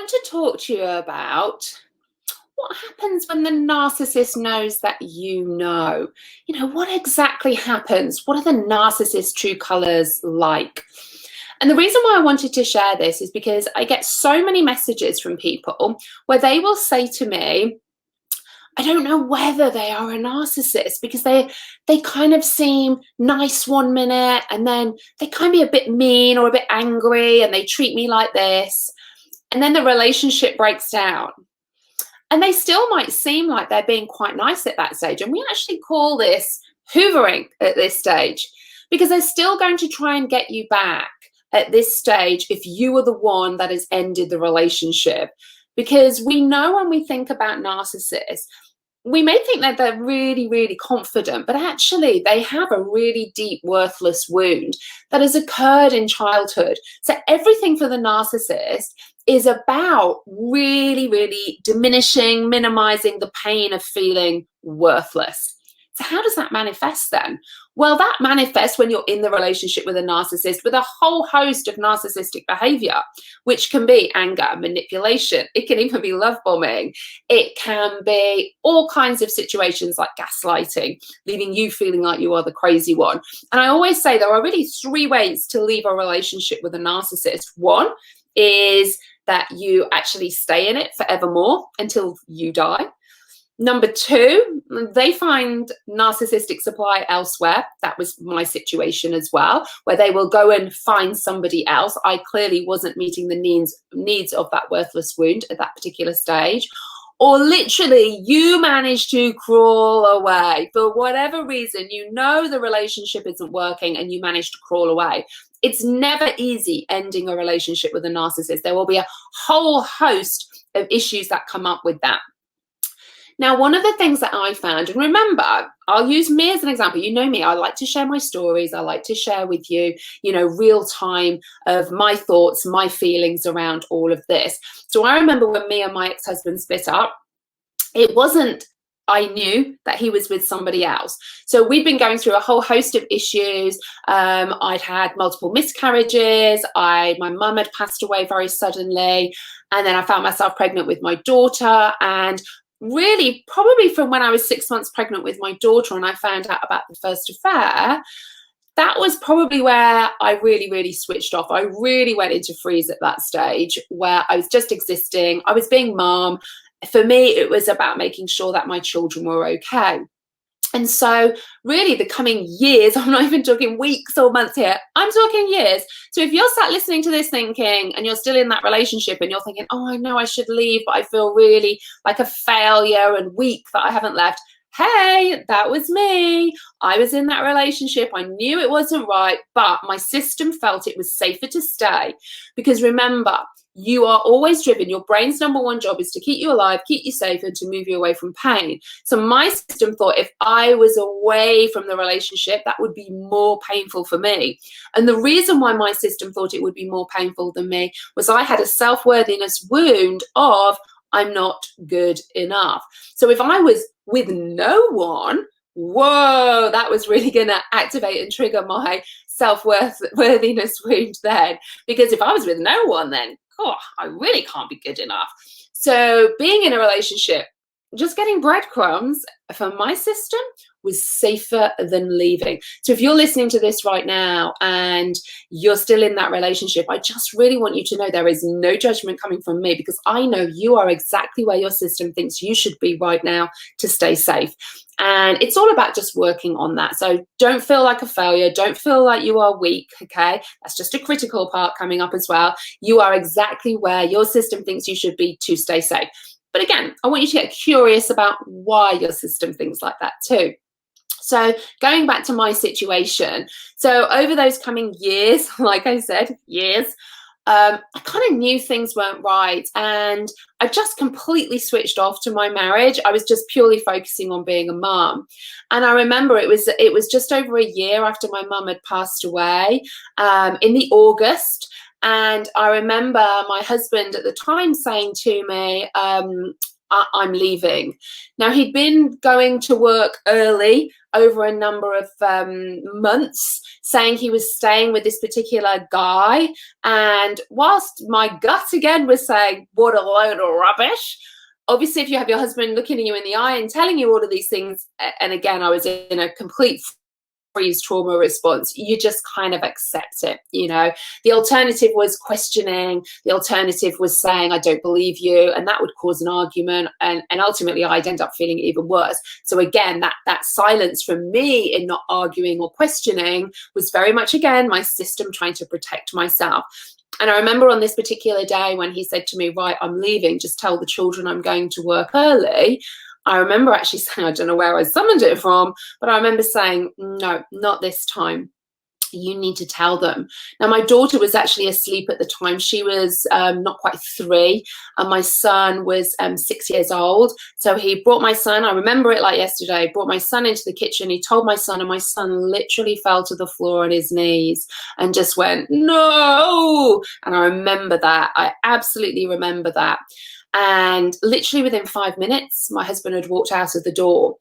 want to talk to you about what happens when the narcissist knows that you know. What exactly happens? What are the narcissist's true colors like? And the reason why I wanted to share this is because I get so many messages from people where they will say to me, I don't know whether they are a narcissist because they kind of seem nice one minute and then they can be a bit mean or a bit angry and they treat me like this. And then the relationship breaks down. And they still might seem like they're being quite nice at that stage. And we actually call this hoovering at this stage because they're still going to try and get you back at this stage if you are the one that has ended the relationship. Because we know when we think about narcissists, we may think that they're really, really confident, but actually they have a really deep, worthless wound that has occurred in childhood. So everything for the narcissist is about really, really diminishing, minimizing the pain of feeling worthless. So how does that manifest then? Well, that manifests when you're in the relationship with a narcissist with a whole host of narcissistic behavior, which can be anger, manipulation. It can even be love bombing. It can be all kinds of situations like gaslighting, leaving you feeling like you are the crazy one. And I always say there are really 3 ways to leave a relationship with a narcissist. One is that you actually stay in it forevermore until you die. Number 2, they find narcissistic supply elsewhere. That was my situation as well, where they will go and find somebody else. I clearly wasn't meeting the needs of that worthless wound at that particular stage. Or literally you manage to crawl away for whatever reason. You know the relationship isn't working and you manage to crawl away. It's never easy ending a relationship with a narcissist. There will be a whole host of issues that come up with that. Now, one of the things that I found, and remember, I'll use me as an example. You know me, I like to share my stories. I like to share with you, real time of my thoughts, my feelings around all of this. So I remember when me and my ex-husband split up, it wasn't I knew that he was with somebody else. So we'd been going through a whole host of issues. I'd had multiple miscarriages. My mum had passed away very suddenly. And then I found myself pregnant with my daughter. And really, probably from when I was 6 months pregnant with my daughter and I found out about the first affair, that was probably where I really, really switched off. I really went into freeze at that stage where I was just existing. I was being mom. For me, it was about making sure that my children were okay. And so really the coming years, I'm not even talking weeks or months here, I'm talking years. So if you're sat listening to this thinking and you're still in that relationship and you're thinking, oh, I know I should leave, but I feel really like a failure and weak that I haven't left. Hey, that was me. I was in that relationship. I knew it wasn't right, but my system felt it was safer to stay. Because remember, you are always driven. Your brain's number 1 job is to keep you alive, keep you safe, and to move you away from pain. So my system thought if I was away from the relationship, that would be more painful for me. And the reason why my system thought it would be more painful than me was I had a self-worthiness wound of I'm not good enough. So if I was with no one, whoa, that was really going to activate and trigger my self-worthiness wound then. Because if I was with no one, then I really can't be good enough. So being in a relationship, just getting breadcrumbs for my system was safer than leaving. So if you're listening to this right now and you're still in that relationship, I just really want you to know there is no judgment coming from me because I know you are exactly where your system thinks you should be right now to stay safe. And it's all about just working on that. So don't feel like a failure. Don't feel like you are weak, okay? That's just a critical part coming up as well. You are exactly where your system thinks you should be to stay safe. But again, I want you to get curious about why your system thinks like that too. So going back to my situation, so over those coming years, like I said, years, I kind of knew things weren't right and I just completely switched off to my marriage. I was just purely focusing on being a mum. And I remember it was just over a year after my mum had passed away in the August. And I remember my husband at the time saying to me, I'm leaving. Now, he'd been going to work early over a number of months, saying he was staying with this particular guy. And whilst my gut again was saying, what a load of rubbish, obviously, if you have your husband looking at you in the eye and telling you all of these things, and again, I was in a complete freeze trauma response, you just kind of accept it. The alternative was questioning. The alternative was saying, I don't believe you, and that would cause an argument, and ultimately I'd end up feeling even worse. So again, that silence from me in not arguing or questioning was very much, again, my system trying to protect myself. And I remember on this particular day when he said to me, right, I'm leaving, just tell the children I'm going to work early. I remember actually saying, I don't know where I summoned it from, but I remember saying, no, not this time. You need to tell them. Now, my daughter was actually asleep at the time. She was not quite 3, and my son was 6 years old. So he brought my son, I remember it like yesterday, brought my son into the kitchen. He told my son, and my son literally fell to the floor on his knees and just went, no. And I remember that. I absolutely remember that. And literally within 5 minutes, my husband had walked out of the door.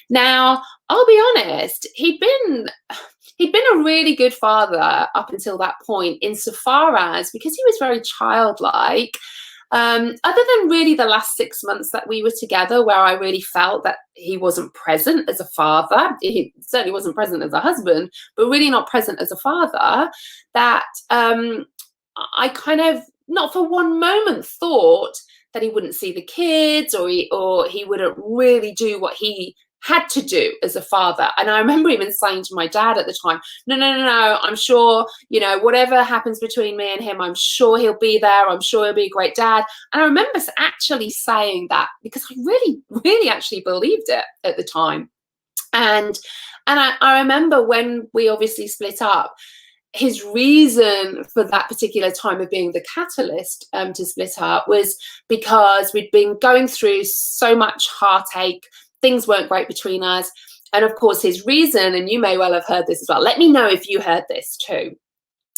Now, I'll be honest, he'd been a really good father up until that point, insofar as, because he was very childlike, other than really the last 6 months that we were together, where I really felt that he wasn't present as a father. He certainly wasn't present as a husband, but really not present as a father, that I kind of, not for one moment, thought that he wouldn't see the kids, or he wouldn't really do what he had to do as a father. And I remember even saying to my dad at the time, no, I'm sure, whatever happens between me and him, I'm sure he'll be there. I'm sure he'll be a great dad. And I remember actually saying that because I really, really actually believed it at the time. And I remember when we obviously split up, his reason for that particular time of being the catalyst to split up was because we'd been going through so much heartache. Things weren't great between us. And of course, his reason, and you may well have heard this as well, let me know if you heard this too.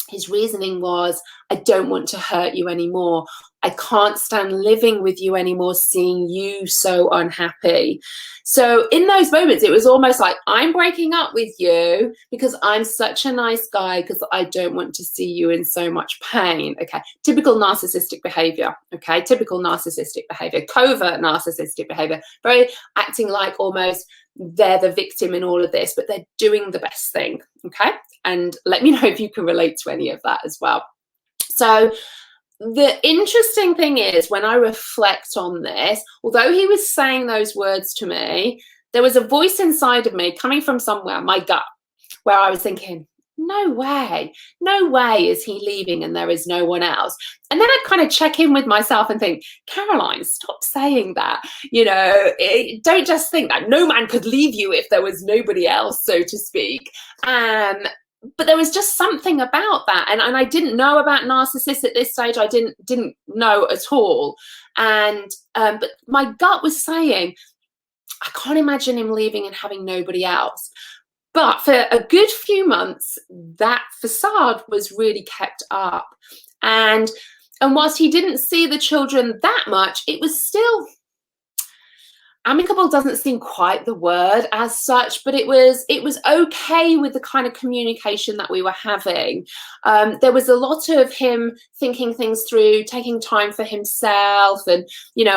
His reasoning was, I don't want to hurt you anymore. I can't stand living with you anymore, seeing you so unhappy. So in those moments, it was almost like, I'm breaking up with you because I'm such a nice guy, because I don't want to see you in so much pain. Okay, typical narcissistic behavior. Okay, typical narcissistic behavior, covert narcissistic behavior, very acting like almost they're the victim in all of this, but they're doing the best thing. Okay, and let me know if you can relate to any of that as well. So the interesting thing is, when I reflect on this, although he was saying those words to me, there was a voice inside of me coming from somewhere, my gut, where I was thinking, no way is he leaving and there is no one else. And then I kind of check in with myself and think, Caroline, stop saying that. Don't just think that. No man could leave you if there was nobody else, so to speak. But there was just something about that. And I didn't know about narcissists at this stage. I didn't know at all. And but my gut was saying, I can't imagine him leaving and having nobody else. But for a good few months, that facade was really kept up. And whilst he didn't see the children that much, it was still, amicable doesn't seem quite the word as such, but it was okay with the kind of communication that we were having. There was a lot of him thinking things through, taking time for himself, and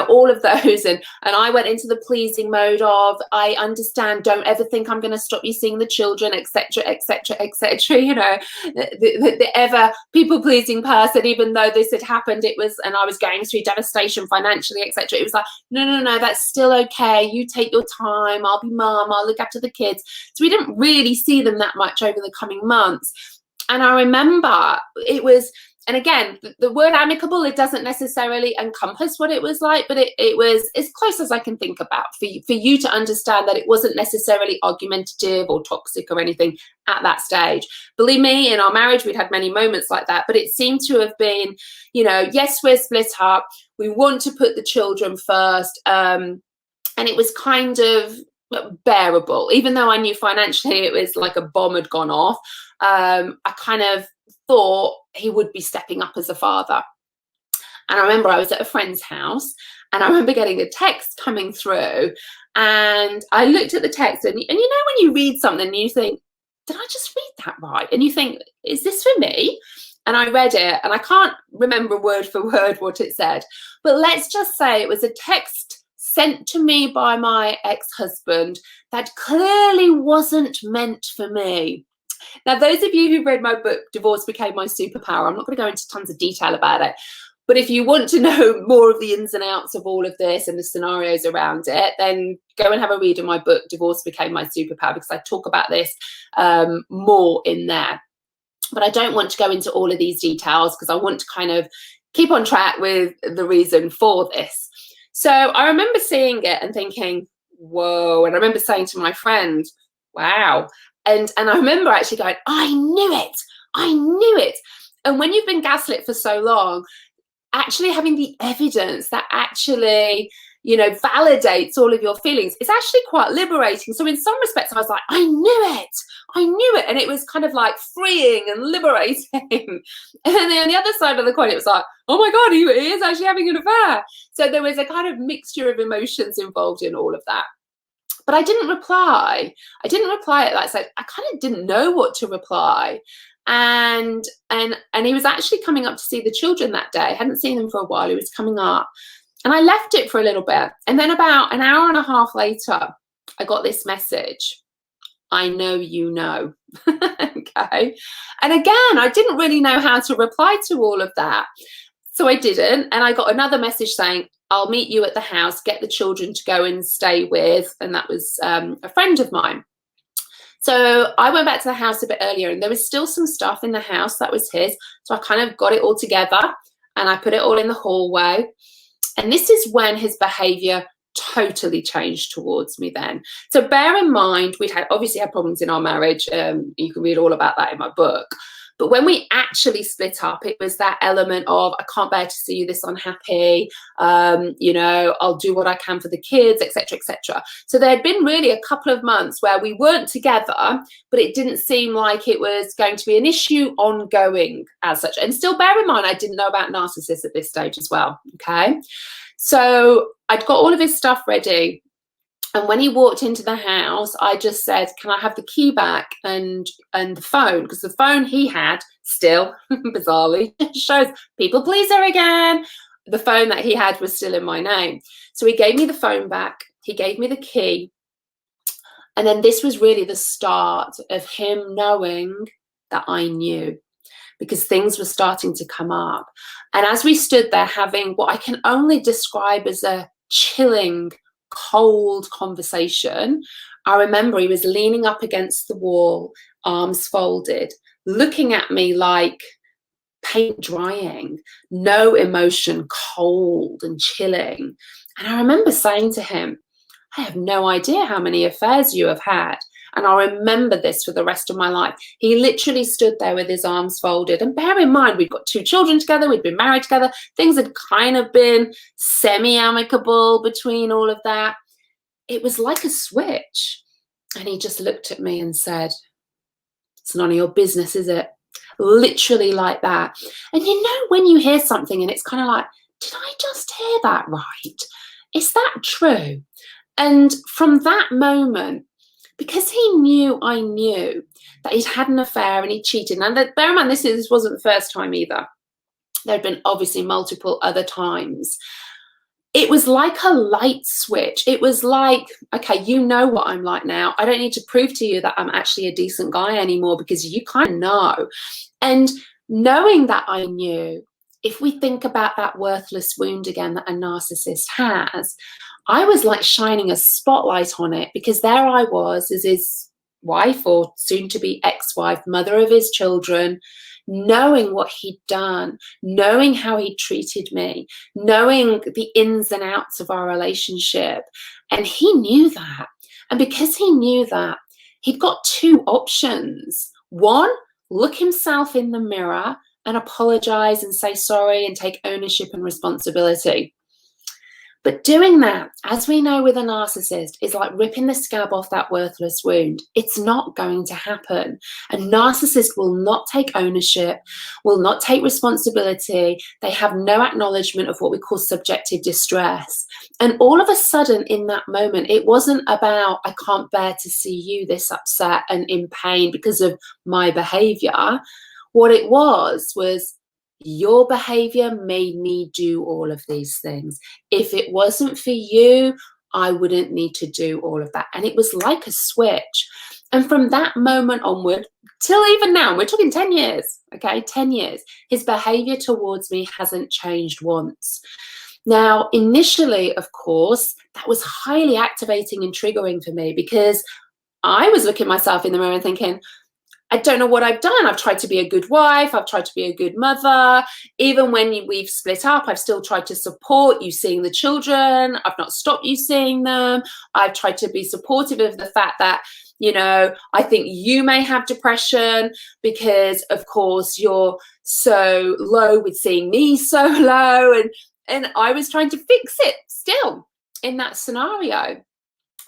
all of those. And I went into the pleasing mode of, I understand, don't ever think I'm going to stop you seeing the children, etc., etc., etc. The ever people pleasing person, even though this had happened, and I was going through devastation financially, etc. It was like, no, that's still okay. You take your time. I'll be mum. I'll look after the kids. So we didn't really see them that much over the coming months. And I remember it was, and again, the word amicable, it doesn't necessarily encompass what it was like, but it was as close as I can think about for you to understand that it wasn't necessarily argumentative or toxic or anything at that stage. Believe me, in our marriage, we'd had many moments like that, but it seemed to have been, yes, we're split up. We want to put the children first. And it was kind of bearable, even though I knew financially it was like a bomb had gone off. I kind of thought he would be stepping up as a father. And I remember I was at a friend's house, And I remember getting a text coming through, and I looked at the text, and you know when you read something and you think, did I just read that right? And you think, is this for me? And I read it, and I can't remember word for word what it said, but let's just say it was a text sent to me by my ex-husband that clearly wasn't meant for me. Now, those of you who've read my book, Divorce Became My Superpower, I'm not going to go into tons of detail about it, but if you want to know more of the ins and outs of all of this and the scenarios around it, then go and have a read of my book, Divorce Became My Superpower, because I talk about this more in there. But I don't want to go into all of these details because I want to kind of keep on track with the reason for this. So I remember seeing it and thinking, whoa. And I remember saying to my friend, wow. And I remember actually going, I knew it. I knew it. And when you've been gaslit for so long, actually having the evidence that actually, you know, validates all of your feelings, it's actually quite liberating. So in some respects, I was like, I knew it. I knew it. And it was kind of like freeing and liberating. And then on the other side of the coin, it was like, oh my God, he is actually having an affair. So there was a kind of mixture of emotions involved in all of that. But I didn't reply. I didn't reply at that stage. I kind of didn't know what to reply. And he was actually coming up to see the children that day. I hadn't seen them for a while. He was coming up. And I left it for a little bit. And then about an hour and a half later, I got this message. I know you know. Okay. And again, I didn't really know how to reply to all of that. So I didn't. And I got another message saying, I'll meet you at the house, get the children to go and stay with. And that was a friend of mine. So I went back to the house a bit earlier, and there was still some stuff in the house that was his. So I kind of got it all together and I put it all in the hallway. And this is when his behavior totally changed towards me then. So bear in mind, we'd obviously had problems in our marriage. You can read all about that in my book. But when we actually split up, it was that element of, I can't bear to see you this unhappy. You know, I'll do what I can for the kids, etc., etc. So there had been really a couple of months where we weren't together, but it didn't seem like it was going to be an issue ongoing as such. And still bear in mind, I didn't know about Narcissist at this stage as well. Okay. So I'd got all of his stuff ready. And when he walked into the house, I just said, can I have the key back and the phone? Because the phone he had still, bizarrely, shows people pleaser again. The phone that he had was still in my name. So he gave me the phone back. He gave me the key. And then this was really the start of him knowing that I knew, because things were starting to come up. And as we stood there having what I can only describe as a chilling, cold conversation, I remember he was leaning up against the wall, arms folded, looking at me like paint drying, no emotion, cold and chilling. And I remember saying to him, I have no idea how many affairs you have had. And I remember this for the rest of my life. He literally stood there with his arms folded. And bear in mind, we'd got 2 children together. We'd been married together. Things had kind of been semi-amicable between all of that. It was like a switch. And he just looked at me and said, it's none of your business, is it? Literally like that. And you know, when you hear something and it's kind of like, did I just hear that right? Is that true? And from that moment, because he knew I knew that he'd had an affair and he cheated. And bear in mind, this wasn't the first time either. There had been obviously multiple other times. It was like a light switch. It was like, okay, you know what I'm like now. I don't need to prove to you that I'm actually a decent guy anymore, because you kind of know. And knowing that I knew, if we think about that worthless wound again that a narcissist has, I was like shining a spotlight on it, because there I was as his wife, or soon to be ex-wife, mother of his children, knowing what he'd done, knowing how he treated me, knowing the ins and outs of our relationship. And he knew that. And because he knew that, he'd got 2 options. One, look himself in the mirror and apologize and say sorry and take ownership and responsibility. But doing that, as we know with a narcissist, is like ripping the scab off that worthless wound. It's not going to happen. A narcissist will not take ownership, will not take responsibility. They have no acknowledgement of what we call subjective distress. And all of a sudden in that moment, it wasn't about, I can't bear to see you this upset and in pain because of my behavior. What it was your behavior made me do all of these things. If it wasn't for you, I wouldn't need to do all of that. And it was like a switch. And from that moment onward, till even now, we're talking 10 years, okay, 10 years, his behavior towards me hasn't changed once. Now, initially, of course, that was highly activating and triggering for me because I was looking myself in the mirror and thinking, I don't know what I've done. I've tried to be a good wife. I've tried to be a good mother. Even when we've split up, I've still tried to support you seeing the children. I've not stopped you seeing them. I've tried to be supportive of the fact that, you know, I think you may have depression because, of course, you're so low with seeing me so low. And I was trying to fix it still in that scenario.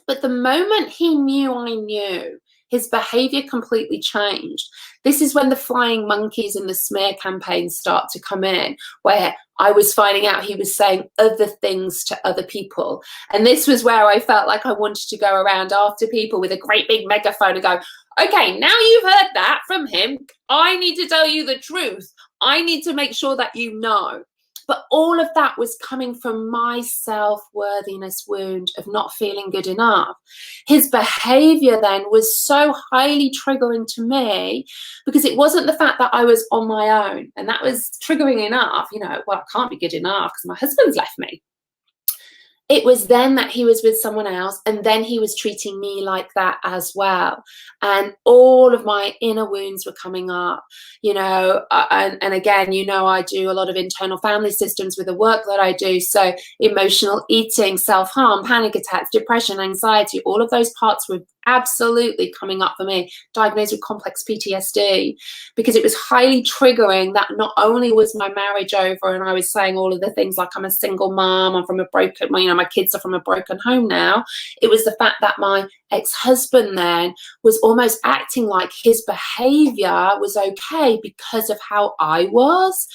But the moment he knew I knew, his behavior completely changed. This is when the flying monkeys and the smear campaigns start to come in, where I was finding out he was saying other things to other people. And this was where I felt like I wanted to go around after people with a great big megaphone and go, okay, now you've heard that from him. I need to tell you the truth. I need to make sure that you know. But all of that was coming from my self-worthiness wound of not feeling good enough. His behavior then was so highly triggering to me because it wasn't the fact that I was on my own. And that was triggering enough, you know, well, I can't be good enough because my husband's left me. It was then that he was with someone else, and then he was treating me like that as well. And all of my inner wounds were coming up, you know, and again, you know, I do a lot of internal family systems with the work that I do. So emotional eating, self-harm, panic attacks, depression, anxiety, all of those parts were absolutely coming up for me, diagnosed with complex PTSD, because it was highly triggering that not only was my marriage over and I was saying all of the things like I'm a single mom, I'm from a broken, you know, my kids are from a broken home now. It was the fact that my ex-husband then was almost acting like his behavior was okay because of how I was.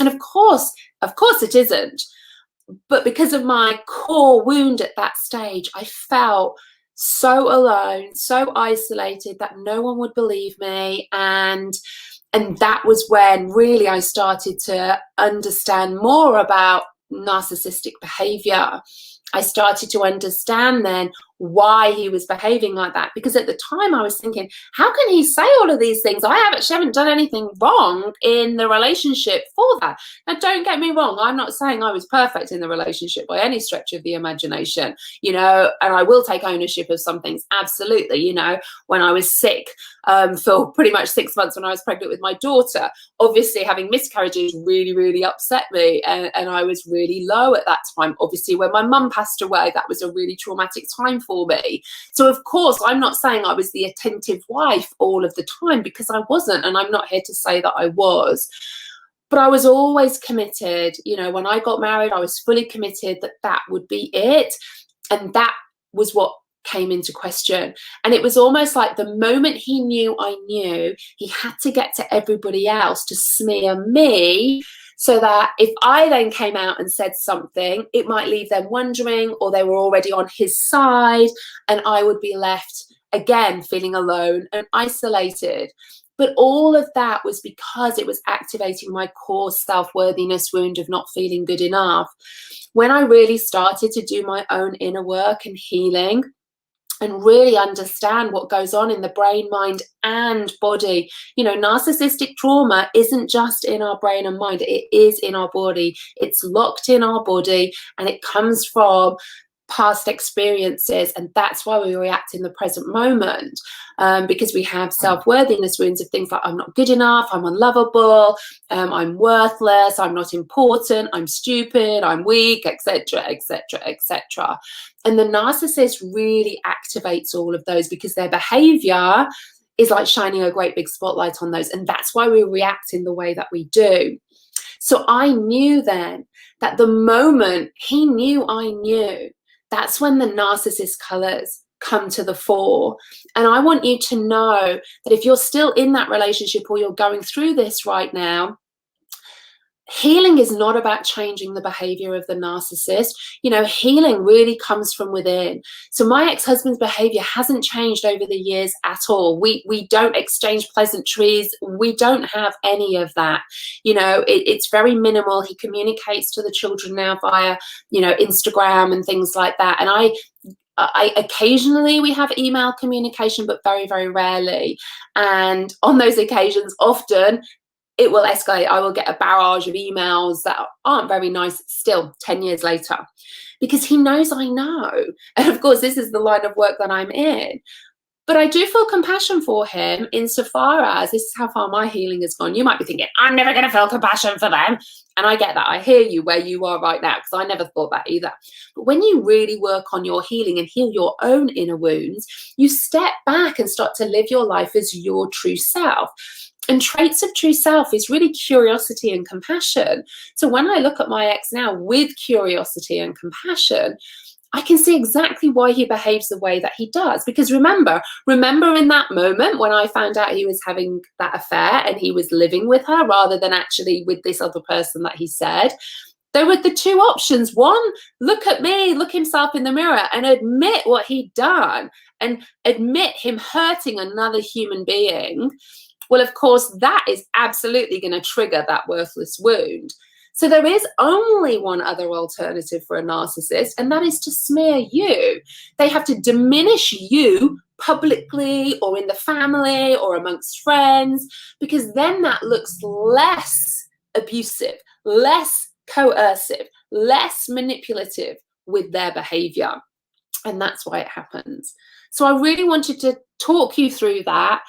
And of course it isn't. But because of my core wound at that stage, I felt so alone, so isolated that no one would believe me. And that was when really I started to understand more about narcissistic behavior. I started to understand then why he was behaving like that, because at the time I was thinking, how can he say all of these things? I haven't done anything wrong in the relationship for that. Now, don't get me wrong, I'm not saying I was perfect in the relationship by any stretch of the imagination, you know, and I will take ownership of some things, absolutely. You know, when I was sick for pretty much 6 months when I was pregnant with my daughter, obviously having miscarriages really, really upset me, and I was really low at that time. Obviously, when my mum passed away, that was a really traumatic time for me. So of course, I'm not saying I was the attentive wife all of the time, because I wasn't, and I'm not here to say that I was. But I was always committed. You know, when I got married, I was fully committed that that would be it. And that was what came into question. And it was almost like the moment he knew I knew, he had to get to everybody else to smear me, so that if I then came out and said something, it might leave them wondering, or they were already on his side, and I would be left again feeling alone and isolated. But all of that was because it was activating my core self-worthiness wound of not feeling good enough. When I really started to do my own inner work and healing, and really understand what goes on in the brain, mind, and body. You know, narcissistic trauma isn't just in our brain and mind, it is in our body. It's locked in our body, and it comes from past experiences, and that's why we react in the present moment, because we have self-worthiness wounds of things like I'm not good enough, I'm unlovable, I'm worthless, I'm not important, I'm stupid, I'm weak, etc., etc., etc. And the narcissist really activates all of those, because their behavior is like shining a great big spotlight on those, and that's why we react in the way that we do. So I knew then that the moment he knew I knew, that's when the narcissist colors come to the fore. And I want you to know that if you're still in that relationship or you're going through this right now, healing is not about changing the behavior of the narcissist. You know, healing really comes from within. So my ex-husband's behavior hasn't changed over the years at all. We don't exchange pleasantries. We don't have any of that. You know, it's very minimal. He communicates to the children now via, you know, Instagram and things like that. And I occasionally we have email communication, but very, very rarely. And on those occasions, often it will escalate. I will get a barrage of emails that aren't very nice still 10 years later, because he knows I know. And of course, this is the line of work that I'm in. But I do feel compassion for him insofar as this is how far my healing has gone. You might be thinking, I'm never going to feel compassion for them. And I get that. I hear you where you are right now, because I never thought that either. But when you really work on your healing and heal your own inner wounds, you step back and start to live your life as your true self. And traits of true self is really curiosity and compassion. So when I look at my ex now with curiosity and compassion, I can see exactly why he behaves the way that he does. Because remember in that moment when I found out he was having that affair and he was living with her rather than actually with this other person that he said, there were the two options. One, look at me, look himself in the mirror and admit what he'd done and admit him hurting another human being. Well, of course, that is absolutely going to trigger that worthless wound. So there is only one other alternative for a narcissist, and that is to smear you. They have to diminish you publicly or in the family or amongst friends, because then that looks less abusive, less coercive, less manipulative with their behavior. And that's why it happens. So I really wanted to talk you through that,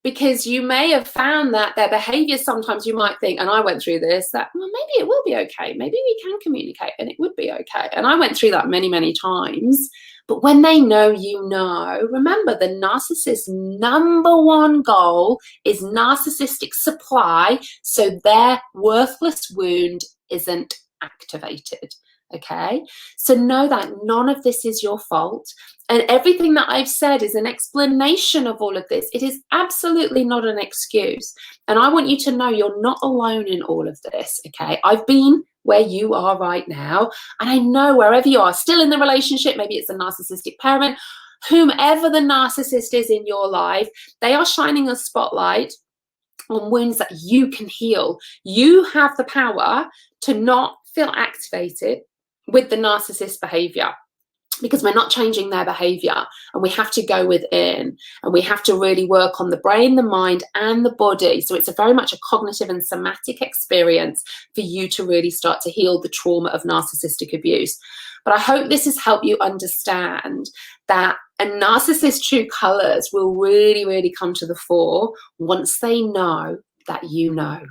because you may have found that their behavior, sometimes you might think, and I went through this, that, well, maybe it will be okay. Maybe we can communicate and it would be okay. And I went through that many, many times. But when they know, you know, remember the narcissist's number one goal is narcissistic supply, so their worthless wound isn't activated. Okay, so know that none of this is your fault, and everything that I've said is an explanation of all of this. It is absolutely not an excuse, and I want you to know you're not alone in all of this. Okay, I've been where you are right now, and I know wherever you are, still in the relationship, maybe it's a narcissistic parent, whomever the narcissist is in your life, they are shining a spotlight on wounds that you can heal. You have the power to not feel activated with the narcissist behavior, because we're not changing their behavior, and we have to go within and we have to really work on the brain, the mind and the body. So it's very much a cognitive and somatic experience for you to really start to heal the trauma of narcissistic abuse. But I hope this has helped you understand that a narcissist's true colors will really, really come to the fore once they know that you know.